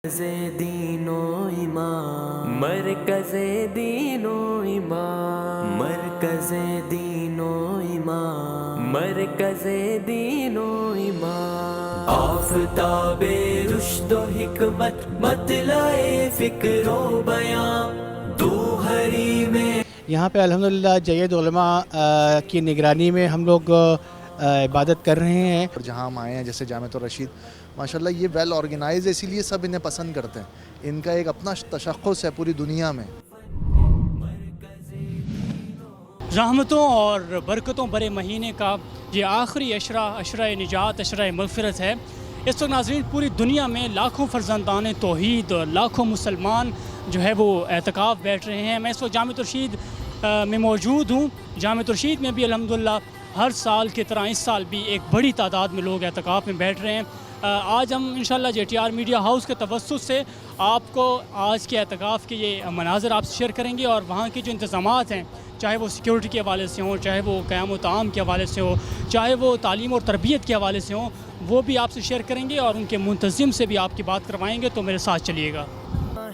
دین و ایمان، مرکز دین و ایمان، مرکز دین و ایمان، مرکز دین و ایمان، آفتاب رشد و حکمت مطلع فکر و بیان دوہری میں۔ یہاں پہ الحمدللہ جید علماء کی نگرانی میں ہم لوگ عبادت کر رہے ہیں۔ اور جہاں ہم آئے ہیں جیسے جامعۃ الرشید، ماشاءاللہ یہ ویل آرگنائز ہے، اسی لیے سب انہیں پسند کرتے ہیں۔ ان کا ایک اپنا تشخص ہے پوری دنیا میں۔ رحمتوں اور برکتوں برے مہینے کا یہ آخری عشرہ نجات، عشرہ مغفرت ہے۔ اس وقت ناظرین پوری دنیا میں لاکھوں فرزندان توحید، لاکھوں مسلمان جو ہے وہ اعتکاف بیٹھ رہے ہیں۔ میں اس وقت جامعۃ الرشید میں موجود ہوں۔ جامعۃ الرشید میں بھی الحمدللہ ہر سال کی طرح اس سال بھی ایک بڑی تعداد میں لوگ اعتکاف میں بیٹھ رہے ہیں۔ آج ہم انشاءاللہ JTR میڈیا ہاؤس کے توسط سے آپ کو آج کے اعتکاف کے یہ مناظر آپ سے شیئر کریں گے، اور وہاں کے جو انتظامات ہیں، چاہے وہ سیکیورٹی کے حوالے سے ہوں، چاہے وہ قیام و طعام کے حوالے سے ہو، چاہے وہ تعلیم اور تربیت کے حوالے سے ہوں، وہ بھی آپ سے شیئر کریں گے اور ان کے منتظم سے بھی آپ کی بات کروائیں گے۔ تو میرے ساتھ چلیے گا۔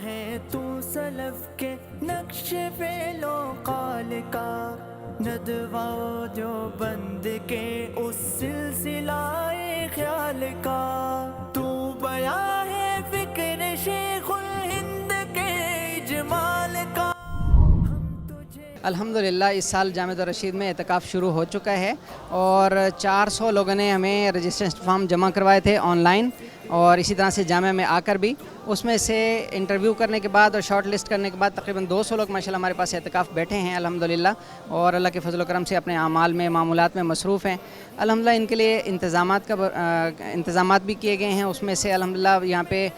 ہے تو سلف کے نقش فعل و قال کا، ندوہ جو بند کے اس سلسلہ خیال کا، تو بیاں ہے فکر شیخ الہند کے اجمال کا۔ الحمدللہ اس سال جامعۃ الرشید میں اعتکاف شروع ہو چکا ہے، اور 400 لوگوں نے ہمیں رجسٹریشن فارم جمع کروائے تھے آن لائن، اور اسی طرح سے جامعہ میں آ کر بھی اس میں سے انٹرویو کرنے کے بعد اور شارٹ لسٹ کرنے کے بعد تقریباً 200 لوگ ماشاءاللہ ہمارے پاس اعتکاف بیٹھے ہیں الحمدللہ، اور اللہ کے فضل و کرم سے اپنے اعمال میں، معمولات میں مصروف ہیں الحمدللہ۔ ان کے لیے انتظامات بھی کیے گئے ہیں، اس میں سے الحمدللہ یہاں پہ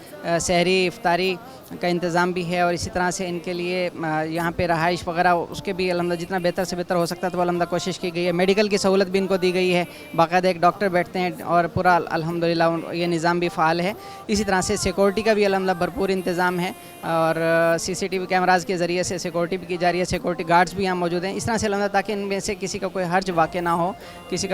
سحری افطاری کا انتظام بھی ہے، اور اسی طرح سے ان کے لیے یہاں پہ رہائش وغیرہ اس کے بھی الحمدللہ جتنا بہتر سے بہتر ہو سکتا ہے تو الحمدللہ کوشش کی گئی ہے۔ میڈیکل کی سہولت بھی ان کو دی گئی ہے، باقاعدہ ایک ڈاکٹر بیٹھتے ہیں، اور پورا الحمدللہ یہ نظام بھی فعال ہے۔ اسی طرح سے سیکورٹی کا بھی الحمدللہ بھرپور انتظام ہے، اور CCTV کیمراز کے ذریعے سے سیکورٹی بھی کی جا رہی ہے، سیکورٹی گارڈز بھی یہاں موجود ہیں اس طرح سے الحمدللہ، تاکہ ان میں سے کسی کا کوئی حرج واقع نہ ہو، کسی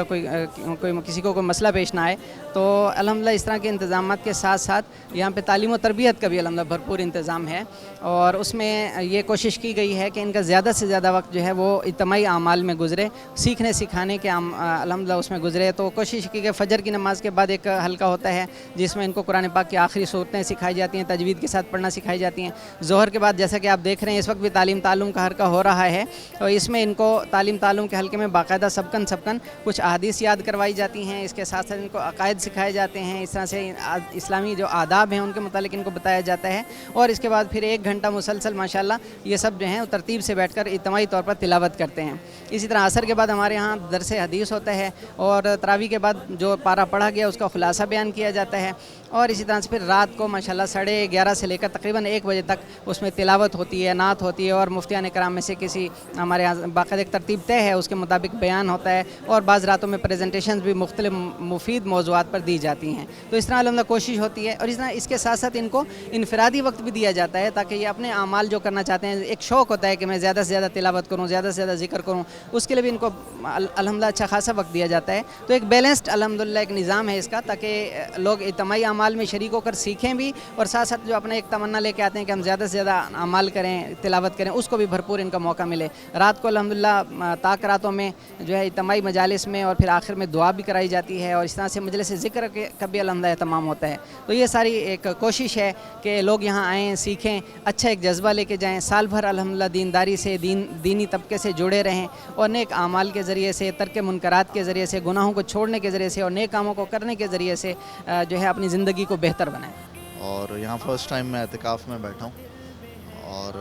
کو کوئی مسئلہ پیش نہ آئے۔ تو الحمدللہ اس طرح کے انتظامات کے ساتھ ساتھ یہاں پہ تعلیم و تربیت کا بھی الحمدللہ بھرپور انتظام ہے، اور اس میں یہ کوشش کی گئی ہے کہ ان کا زیادہ سے زیادہ وقت جو ہے وہ اجتماعی اعمال میں گزرے، سیکھنے سکھانے کے الحمدللہ اس میں گزرے۔ تو کوشش کی کہ فجر کی نماز کے بعد ایک حلقہ ہوتا ہے جس میں ان کو قرآن پاک کی آخری صورتیں سکھائی جاتی ہیں، تجوید کے ساتھ پڑھنا سکھائی جاتی ہیں۔ ظہر کے بعد جیسا کہ آپ دیکھ رہے ہیں اس وقت بھی تعلیم تعلم کا حلقہ ہو رہا ہے، اور اس میں ان کو تعلیم تعلم کے حلقے میں باقاعدہ سبقن کچھ احادیث یاد کروائی جاتی ہیں، اس کے ساتھ ساتھ ان کو عقائد سکھائے جاتے ہیں، اس طرح سے اسلامی جو آداب ہیں ان کے متعلق ان کو بتایا جاتا ہے، اور اس کے بعد پھر 1 گھنٹہ مسلسل ماشاءاللہ یہ سب جو ہیں ترتیب سے بیٹھ کر اجتماعی طور پر تلاوت کرتے ہیں۔ اسی طرح عصر کے بعد ہمارے ہاں درس حدیث ہوتا ہے، اور تراویح کے بعد جو پارہ پڑھا گیا اس کا خلاصہ بیان کیا جاتا ہے، اور اسی طرح سے پھر رات کو ماشاءاللہ 11:30 سے لے کر تقریباً 1 بجے تک اس میں تلاوت ہوتی ہے، نعت ہوتی ہے، اور مفتیان کرام میں سے کسی ہمارے یہاں باقاعدہ ایک ترتیب طے ہے، اس کے مطابق بیان ہوتا ہے، اور بعض راتوں میں پریزنٹیشنز بھی مختلف مفید موضوعات پر دی جاتی ہیں۔ تو اس طرح الحمدللہ کوشش ہوتی ہے، اور اس طرح اس کے ساتھ ساتھ ان کو انفرادی وقت بھی دیا جاتا ہے تاکہ یہ اپنے اعمال جو کرنا چاہتے ہیں، ایک شوق ہوتا ہے کہ میں زیادہ سے زیادہ تلاوت کروں، زیادہ سے زیادہ ذکر کروں، اس کے لیے بھی ان کو الحمدللہ اچھا خاصا وقت دیا جاتا ہے۔ تو ایک بیلنسڈ الحمدللہ ایک نظام ہے اس کا، تاکہ لوگ اجتماعی اعمال میں شریک ہو کر سیکھیں بھی، اور ساتھ ساتھ جو اپنے ایک تمنا لے کے آتے ہیں کہ ہم زیادہ سے زیادہ اعمال کریں، تلاوت کریں، اس کو بھی بھرپور ان کا موقع ملے۔ رات کو الحمدللہ تاک راتوں میں جو ہے اجتماعی مجالس میں اور پھر آخر میں دعا بھی کرائی جاتی ہے، اور اس طرح سے مجلس ذکر کا بھی الحمدللہ اہتمام ہوتا ہے۔ تو یہ ساری ایک کوشش ہے کہ لوگ یہاں آئیں، سیکھیں، اچھا ایک جذبہ لے کے جائیں، سال بھر الحمدللہ دینداری سے دینی طبقے سے جڑے رہیں، اور نیک اعمال کے ذریعے سے، ترک منکرات کے ذریعے سے، گناہوں کو چھوڑنے کے ذریعے سے اور نیک کاموں کو کرنے کے ذریعے سے جو ہے اپنی زندگی کو بہتر بنائیں۔ اور یہاں فرسٹ ٹائم میں اعتکاف میں بیٹھا ہوں، اور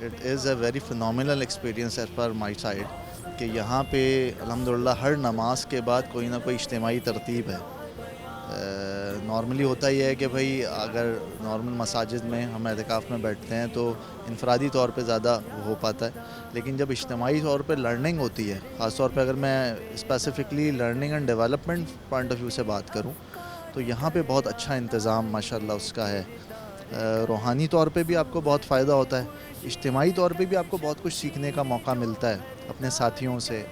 it is a very phenomenal experience as per my side, کہ یہاں پہ الحمدللہ ہر نماز کے بعد کوئی نہ کوئی اجتماعی ترتیب ہے۔ نارملی ہوتا یہ ہے کہ بھئی اگر نارمل مساجد میں ہم اعتکاف میں بیٹھتے ہیں تو انفرادی طور پہ زیادہ ہو پاتا ہے، لیکن جب اجتماعی طور پہ لرننگ ہوتی ہے، خاص طور پہ اگر میں specifically learning and development point of view سے بات کروں تو یہاں پہ بہت اچھا انتظام ماشاءاللہ اس کا ہے۔ روحانی طور پہ بھی آپ کو بہت فائدہ ہوتا ہے، اجتماعی طور پہ بھی آپ کو بہت کچھ سیکھنے کا موقع ملتا ہے اپنے ساتھیوں سے،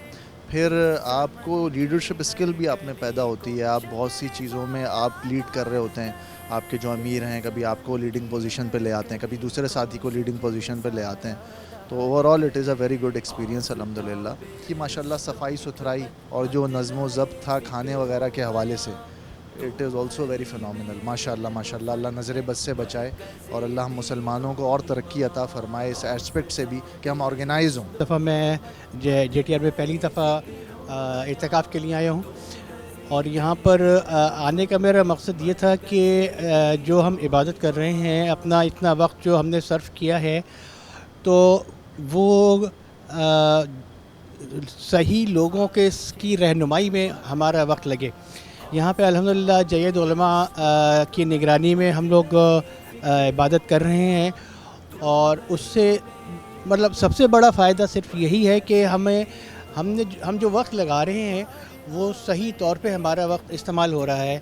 پھر آپ کو لیڈرشپ اسکل بھی آپ میں پیدا ہوتی ہے. آپ بہت سی چیزوں میں آپ لیڈ کر رہے ہوتے ہیں. آپ کے جو امیر ہیں کبھی آپ کو لیڈنگ پوزیشن پہ لے آتے ہیں, کبھی دوسرے ساتھی کو لیڈنگ پوزیشن پہ لے آتے ہیں. تو over all it is a very good experience الحمد للہ. کہ ماشاء اللہ صفائی ستھرائی اور جو نظم و ضبط تھا کھانے وغیرہ کے حوالے سے, it is also very phenomenal. ماشاء اللہ اللہ نظر بد سے بچائے, اور اللہ ہم مسلمانوں کو اور ترقی عطا فرمائے اس ایسپیکٹ سے بھی کہ ہم آرگنائز ہوں. دفعہ میں جے ٹی آر میں پہلی دفعہ اعتکاف کے لیے آیا ہوں, اور یہاں پر آنے کا میرا مقصد یہ تھا کہ جو ہم عبادت کر رہے ہیں, اپنا اتنا وقت جو ہم نے صرف کیا ہے, تو وہ صحیح لوگوں کی رہنمائی میں ہمارا وقت لگے. یہاں پہ الحمدللہ جید علماء کی نگرانی میں ہم لوگ عبادت کر رہے ہیں, اور اس سے مطلب سب سے بڑا فائدہ صرف یہی ہے کہ ہم جو وقت لگا رہے ہیں وہ صحیح طور پہ ہمارا وقت استعمال ہو رہا ہے.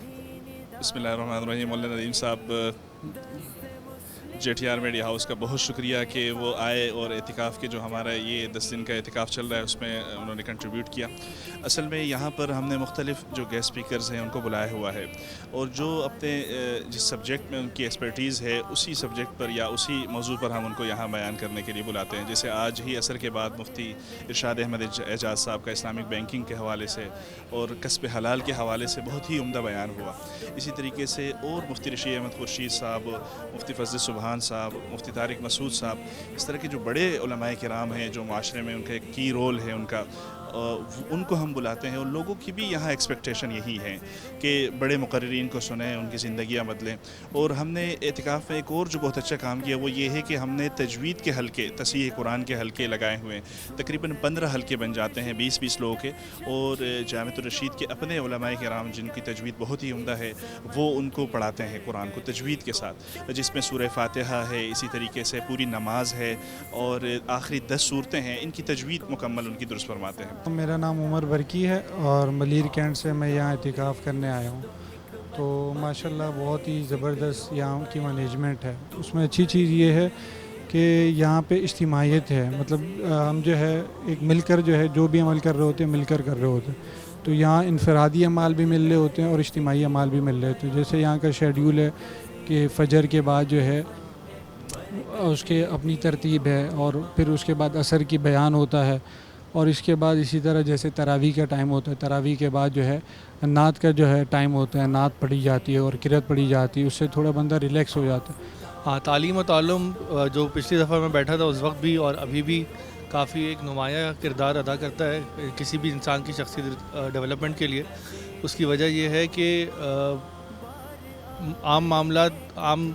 بسم اللہ الرحمن الرحیم. مولانا ندیم صاحب J T R media house کا بہت شکریہ کہ وہ آئے اور اعتکاف کے جو ہمارا یہ 10 دن کا اعتکاف چل رہا ہے اس میں انہوں نے کنٹریبیوٹ کیا. اصل میں یہاں پر ہم نے مختلف جو گیسٹ اسپیکرز ہیں ان کو بلایا ہوا ہے, اور جو اپنے جس سبجیکٹ میں ان کی ایکسپرٹیز ہے اسی سبجیکٹ پر یا اسی موضوع پر ہم ان کو یہاں بیان کرنے کے لیے بلاتے ہیں. جیسے آج ہی عصر کے بعد مفتی ارشاد احمد اعجاز صاحب کا اسلامک بینکنگ کے حوالے سے اور کسب حلال کے حوالے سے بہت ہی عمدہ بیان ہوا. اسی طریقے سے اور مفتی رشید احمد خورشید صاحب, مفتی فضل سبحان صاحب, مفتی طارق مسعود صاحب, اس طرح کے جو بڑے علماء کرام ہیں جو معاشرے میں ان کا ایک کی رول ہے ان کو ہم بلاتے ہیں. اور لوگوں کی بھی یہاں ایکسپیکٹیشن یہی ہے کہ بڑے مقررین کو سنیں, ان کی زندگیاں بدلیں. اور ہم نے اعتکاف میں ایک اور جو بہت اچھا کام کیا وہ یہ ہے کہ ہم نے تجوید کے حلقے, تصحیح قرآن کے حلقے لگائے ہوئے ہیں. تقریباً 15 حلقے بن جاتے ہیں 20-20 لوگوں کے, اور جامعۃ الرشید کے اپنے علماء کرام جن کی تجوید بہت ہی عمدہ ہے وہ ان کو پڑھاتے ہیں قرآن کو تجوید کے ساتھ, جس میں سورہ فاتحہ ہے, اسی طریقے سے پوری نماز ہے, اور آخری 10 صورتیں ہیں, ان کی تجوید مکمل ان کی درست فرماتے ہیں. میرا نام عمر برکی ہے اور ملیر کینٹ سے میں یہاں اعتکاف کرنے آیا ہوں. تو ماشاءاللہ بہت ہی زبردست یہاں کی مینجمنٹ ہے. اس میں اچھی چیز یہ ہے کہ یہاں پہ اجتماعیت ہے, مطلب ہم جو ہے ایک مل کر جو ہے جو بھی عمل کر رہے ہوتے ہیں مل کر رہے ہوتے ہیں. تو یہاں انفرادی اعمال بھی مل رہے ہوتے ہیں اور اجتماعی اعمال بھی مل رہے ہوتے ہیں. جیسے یہاں کا شیڈیول ہے کہ فجر کے بعد جو ہے اس کے اپنی ترتیب ہے, اور پھر اس کے بعد عصر کی بیان ہوتا ہے, اور اس کے بعد اسی طرح جیسے تراویح کا ٹائم ہوتا ہے, تراویح کے بعد جو ہے نعت کا جو ہے ٹائم ہوتا ہے, نعت پڑھی جاتی ہے اور قرأت پڑھی جاتی ہے. اس سے تھوڑا بندہ ریلیکس ہو جاتا ہے. ہاں, تعلیم و تعلم جو پچھلی دفعہ میں بیٹھا تھا اس وقت بھی اور ابھی بھی کافی ایک نمایاں کردار ادا کرتا ہے کسی بھی انسان کی شخصی ڈیولپمنٹ کے لیے. اس کی وجہ یہ ہے کہ عام معاملات, عام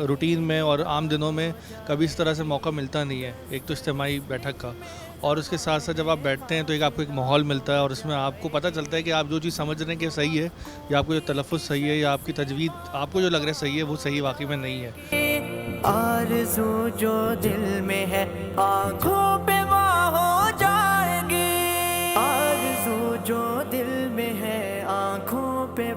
روٹین میں اور عام دنوں میں کبھی اس طرح سے موقع ملتا نہیں ہے. ایک تو اجتماعی بیٹھک کا, اور اس کے ساتھ ساتھ جب آپ بیٹھتے ہیں تو آپ کو ایک ماحول ملتا ہے, اور اس میں آپ کو پتہ چلتا ہے کہ آپ جو چیز سمجھ رہے ہیں کہ صحیح ہے, یا آپ کو جو تلفظ صحیح ہے, یا آپ کی تجوید آپ کو جو لگ رہا ہے صحیح ہے, وہ صحیح واقعی میں نہیں ہے. آرزو جو دل میں ہے